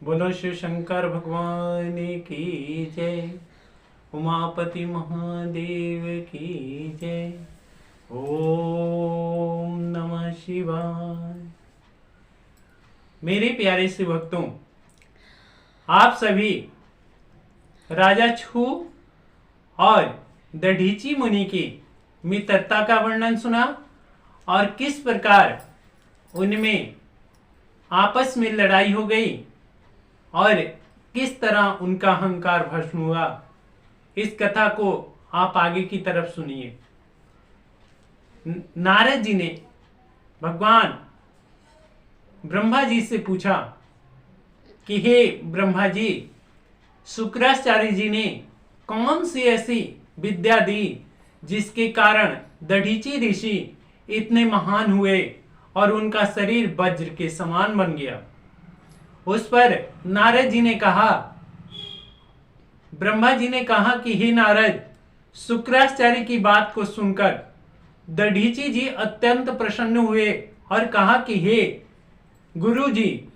बोलो शिव शंकर भगवान की जय। उमापति महादेव की जय। ओम नमः शिवाय। मेरे प्यारे शिव भक्तों, आप सभी राजा छू और दधीची मुनि की मित्रता का वर्णन सुना और किस प्रकार उनमें आपस में लड़ाई हो गई और किस तरह उनका अहंकार भस्म हुआ। इस कथा को आप आगे की तरफ सुनिए। नारद जी ने भगवान ब्रह्मा जी से पूछा कि हे ब्रह्मा जी, शुक्राचार्य जी ने कौन सी ऐसी विद्या दी जिसके कारण दधीची ऋषि इतने महान हुए और उनका शरीर वज्र के समान बन गया। उस पर नारद जी ने कहा, ब्रह्मा जी ने कहा कि हे नारद, शुक्राचार्य की बात को सुनकर दधीची जी अत्यंत प्रसन्न हुए और कहा कि हे गुरु जी,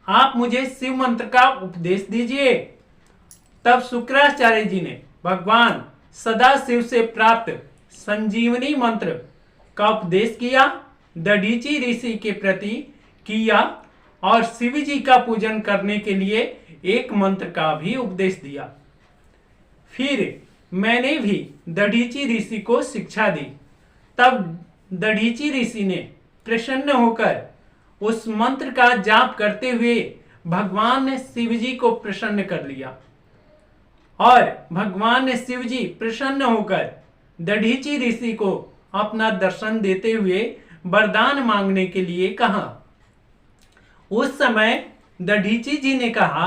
आप मुझे शिव मंत्र का उपदेश दीजिए। तब शुक्राचार्य जी ने भगवान सदाशिव से प्राप्त संजीवनी मंत्र का उपदेश किया, दधीची ऋषि के प्रति किया और शिव जी का पूजन करने के लिए एक मंत्र का भी उपदेश दिया। फिर मैंने भी दधीची ऋषि को शिक्षा दी। तब दधीची ऋषि ने प्रसन्न होकर उस मंत्र का जाप करते हुए भगवान ने शिव जी को प्रसन्न कर लिया और भगवान ने शिव जी प्रसन्न होकर दधीची ऋषि को अपना दर्शन देते हुए वरदान मांगने के लिए कहा। उस समय दधीची जी ने कहा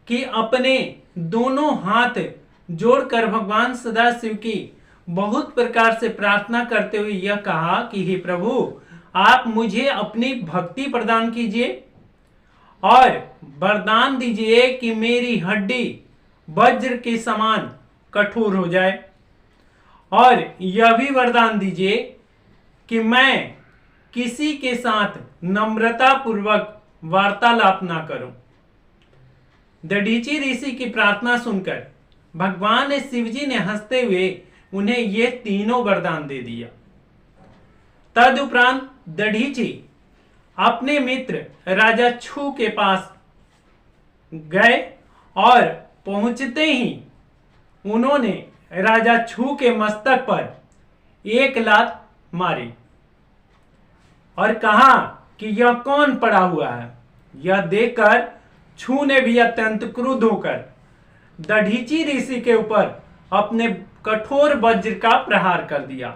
कि अपने दोनों हाथ जोड़कर भगवान सदाशिव की बहुत प्रकार से प्रार्थना करते हुए यह कहा कि हे प्रभु, आप मुझे अपनी भक्ति प्रदान कीजिए और वरदान दीजिए कि मेरी हड्डी वज्र के समान कठोर हो जाए और यह भी वरदान दीजिए कि मैं किसी के साथ नम्रता पूर्वक वार्तालाप ना करूं। दधीची ऋषि की प्रार्थना सुनकर भगवान शिव जी ने हंसते हुए उन्हें ये तीनों वरदान दे दिया। तदुपरांत दधीची अपने मित्र राजा छू के पास गए और पहुंचते ही उन्होंने राजा छू के मस्तक पर एक लात मारी और कहा कि यह कौन पड़ा हुआ है। यह देखकर छू ने भी अत्यंत क्रुद्ध होकर दधीची ऋषि के ऊपर अपने कठोर वज्र का प्रहार कर दिया,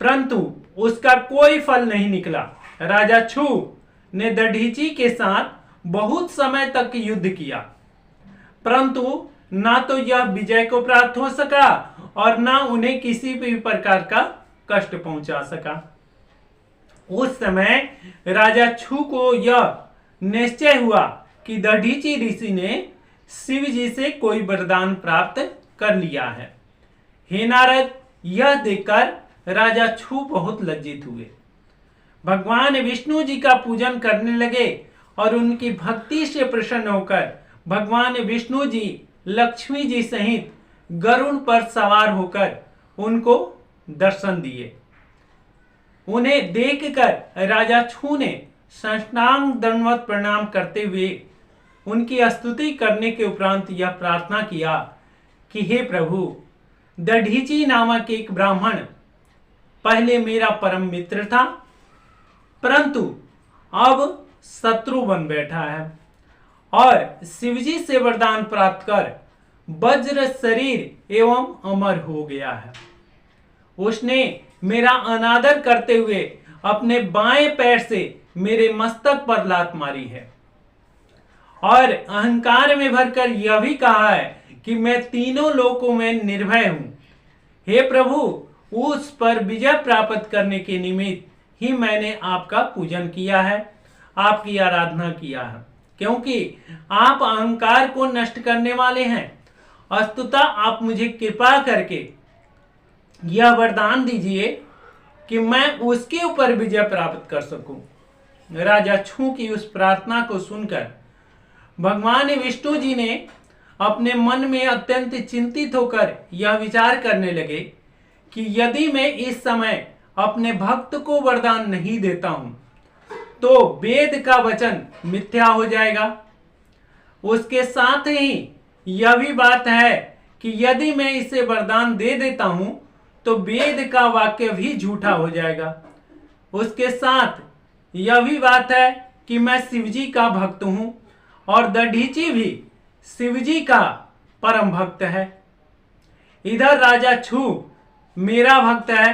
परंतु उसका कोई फल नहीं निकला। राजा छू ने दधीची के साथ बहुत समय तक युद्ध किया, परंतु ना तो यह विजय को प्राप्त हो सका और ना उन्हें किसी भी प्रकार का कष्ट पहुंचा सका। उस समय राजा छू को यह निश्चय हुआ कि दधीची ऋषि ने शिव जी से कोई वरदान प्राप्त कर लिया है। हे नारद, यह देखकर राजा छू बहुत लज्जित हुए। भगवान विष्णु जी का पूजन करने लगे और उनकी भक्ति से प्रसन्न होकर भगवान विष्णु जी लक्ष्मी जी सहित गरुड़ पर सवार होकर उनको दर्शन दिए। उन्हें देखकर राजा छू ने साष्टांग दंडवत प्रणाम करते हुए उनकी स्तुति करने के उपरांत यह प्रार्थना किया कि हे प्रभु, दधीची नामक एक ब्राह्मण पहले मेरा परम मित्र था, परंतु अब शत्रु बन बैठा है और शिवजी से वरदान प्राप्त कर वज्र शरीर एवं अमर हो गया है। उसने मेरा अनादर करते हुए अपने बाएं पैर से मेरे मस्तक पर लात मारी है और अहंकार में भरकर यह भी कहा है कि मैं तीनों लोकों में निर्भय हूं। हे प्रभु, उस पर विजय प्राप्त करने के निमित्त ही मैंने आपका पूजन किया है, आपकी आराधना किया है, क्योंकि आप अहंकार को नष्ट करने वाले हैं। अस्तुता आप मुझे कृपा करके यह वरदान दीजिए कि मैं उसके ऊपर विजय प्राप्त कर सकूं। राजा छू की उस प्रार्थना को सुनकर भगवान विष्णु जी ने अपने मन में अत्यंत चिंतित होकर यह विचार करने लगे कि यदि मैं इस समय अपने भक्त को वरदान नहीं देता हूं तो वेद का वचन मिथ्या हो जाएगा। उसके साथ ही यह भी बात है कि यदि मैं इसे वरदान दे देता हूं तो वेद का वाक्य भी झूठा हो जाएगा। उसके साथ यह भी बात है कि मैं शिवजी का भक्त हूं और दधीची भी शिवजी का परम भक्त है। इधर राजा छू मेरा भक्त है।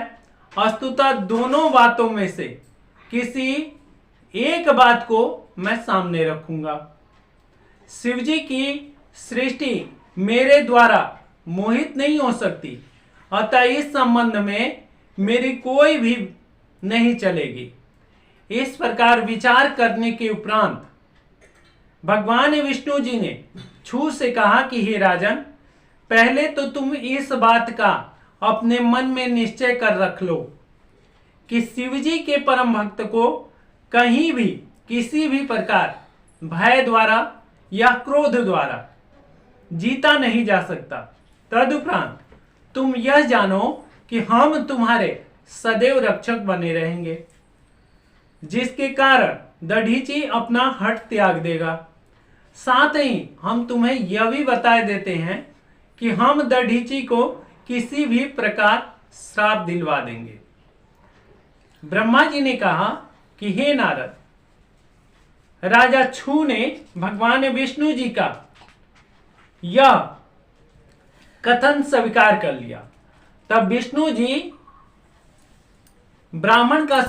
वस्तुतः दोनों बातों में से किसी एक बात को मैं सामने रखूंगा। शिवजी की सृष्टि मेरे द्वारा मोहित नहीं हो सकती, अतः इस संबंध में मेरी कोई भी नहीं चलेगी। इस प्रकार विचार करने के उपरांत भगवान विष्णु जी ने छू से कहा कि हे राजन, पहले तो तुम इस बात का अपने मन में निश्चय कर रख लो कि शिवजी के परम भक्त को कहीं भी किसी भी प्रकार भय द्वारा या क्रोध द्वारा जीता नहीं जा सकता। तदुपरांत तुम यह जानो कि हम तुम्हारे सदैव रक्षक बने रहेंगे, जिसके कारण दधीची अपना हट त्याग देगा। साथ ही हम तुम्हें यह भी बता देते हैं कि हम दधीची को किसी भी प्रकार श्राप दिलवा देंगे। ब्रह्मा जी ने कहा कि हे नारद, राजा छू ने भगवान विष्णु जी का यह कथन स्वीकार कर लिया। तब विष्णु जी ब्राह्मण का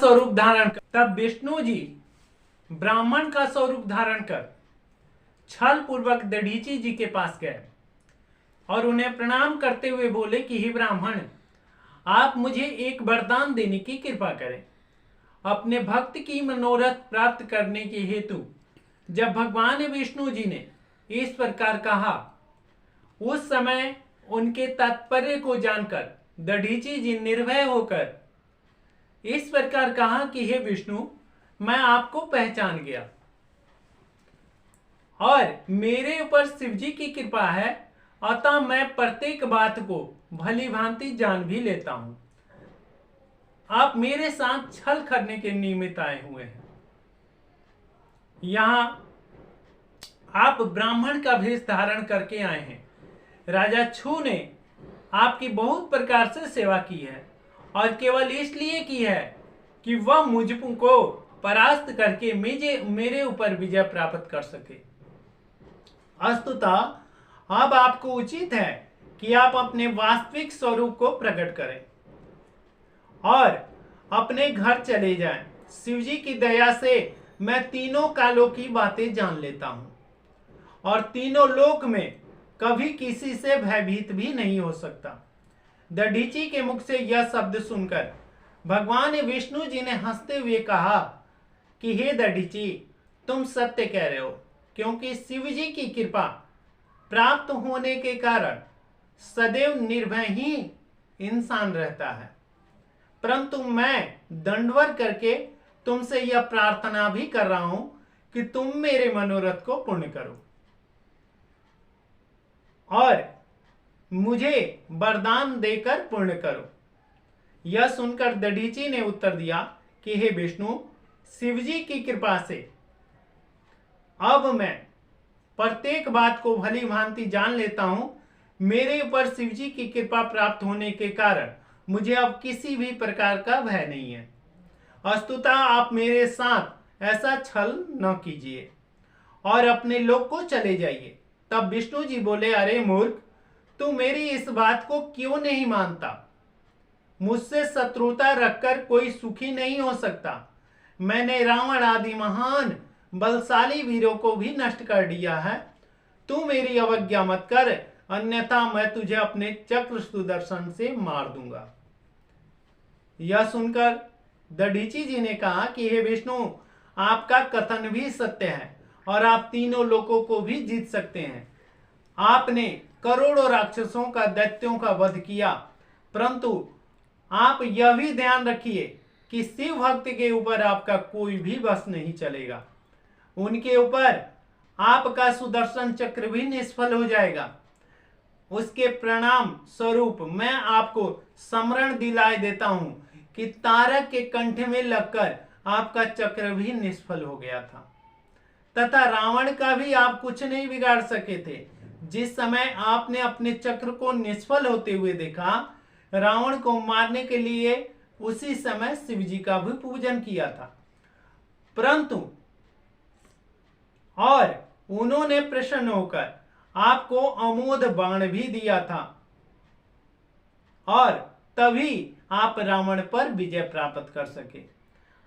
स्वरूप धारण कर छल पूर्वक दधीची जी के पास गए और उन्हें प्रणाम करते हुए बोले कि हे ब्राह्मण, आप मुझे एक वरदान देने की कृपा करें। अपने भक्त की मनोरथ प्राप्त करने के हेतु जब भगवान विष्णु जी ने इस प्रकार कहा, उस समय उनके तात्पर्य को जानकर दधीची जी निर्भय होकर इस प्रकार कहा कि हे विष्णु, मैं आपको पहचान गया और मेरे ऊपर शिवजी की कृपा है, अतः मैं प्रत्येक बात को भली भांति जान भी लेता हूं। आप मेरे साथ छल करने के निमित्त आए हुए हैं। यहां आप ब्राह्मण का भेष धारण करके आए हैं। राजा छू ने आपकी बहुत प्रकार से सेवा की है और केवल इसलिए की है कि वह मुझको परास्त करके मेरे ऊपर विजय प्राप्त कर सके। वस्तुतः अब आपको उचित है कि आप अपने वास्तविक स्वरूप को प्रकट करें और अपने घर चले जाएं। शिवजी की दया से मैं तीनों कालों की बातें जान लेता हूं और तीनों लोक में कभी किसी से भयभीत भी नहीं हो सकता। दधीची के मुख से यह शब्द सुनकर भगवान विष्णु जी ने हंसते हुए कहा कि हे दधीची, तुम सत्य कह रहे हो, क्योंकि शिवजी की कृपा प्राप्त होने के कारण सदैव निर्भय ही इंसान रहता है। परंतु मैं दंडवत करके तुमसे यह प्रार्थना भी कर रहा हूं कि तुम मेरे मनोरथ को पूर्ण करो और मुझे वरदान देकर पूर्ण करो। यह सुनकर दधीची ने उत्तर दिया कि हे विष्णु, शिवजी की कृपा से अब मैं प्रत्येक बात को भली भांति जान लेता हूं। मेरे ऊपर शिवजी की कृपा प्राप्त होने के कारण मुझे अब किसी भी प्रकार का भय नहीं है। वस्तुतः आप मेरे साथ ऐसा छल न कीजिए और अपने लोक को चले जाइए। तब विष्णु जी बोले, अरे मूर्ख, तू मेरी इस बात को क्यों नहीं मानता? मुझसे शत्रुता रखकर कोई सुखी नहीं हो सकता। मैंने रावण आदि महान बलशाली वीरों को भी नष्ट कर दिया है। तू मेरी अवज्ञा मत कर, अन्यथा मैं तुझे अपने चक्र सुदर्शन से मार दूंगा। यह सुनकर दधीची जी ने कहा कि हे विष्णु, आपका कथन भी सत्य है और आप तीनों लोकों को भी जीत सकते हैं। आपने करोड़ों राक्षसों का दैत्यों का वध किया, परंतु आप यह भी ध्यान रखिए कि शिव भक्त के ऊपर आपका कोई भी बस नहीं चलेगा। उनके ऊपर आपका सुदर्शन चक्र भी निष्फल हो जाएगा। उसके परिणाम स्वरूप मैं आपको स्मरण दिलाए देता हूं कि तारक के कंठ में लगकर आपका चक्र भी निष्फल हो गया था, तथा रावण का भी आप कुछ नहीं बिगाड़ सके थे। जिस समय आपने अपने चक्र को निष्फल होते हुए देखा, रावण को मारने के लिए उसी समय शिव जी का भी पूजन किया था, परंतु और उन्होंने प्रसन्न होकर आपको अमोघ बाण भी दिया था और तभी आप रावण पर विजय प्राप्त कर सके।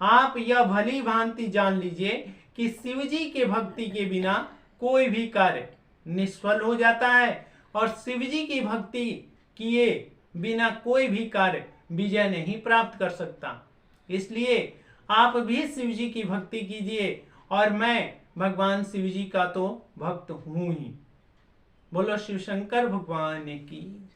आप यह भली भांति जान लीजिए कि शिव जी के भक्ति के बिना कोई भी कार्य निष्फल हो जाता है और शिव जी की भक्ति किए बिना कोई भी कार्य विजय नहीं प्राप्त कर सकता। इसलिए आप भी शिव जी की भक्ति कीजिए और मैं भगवान शिव जी का तो भक्त हूं ही। बोलो शिव शंकर भगवान की।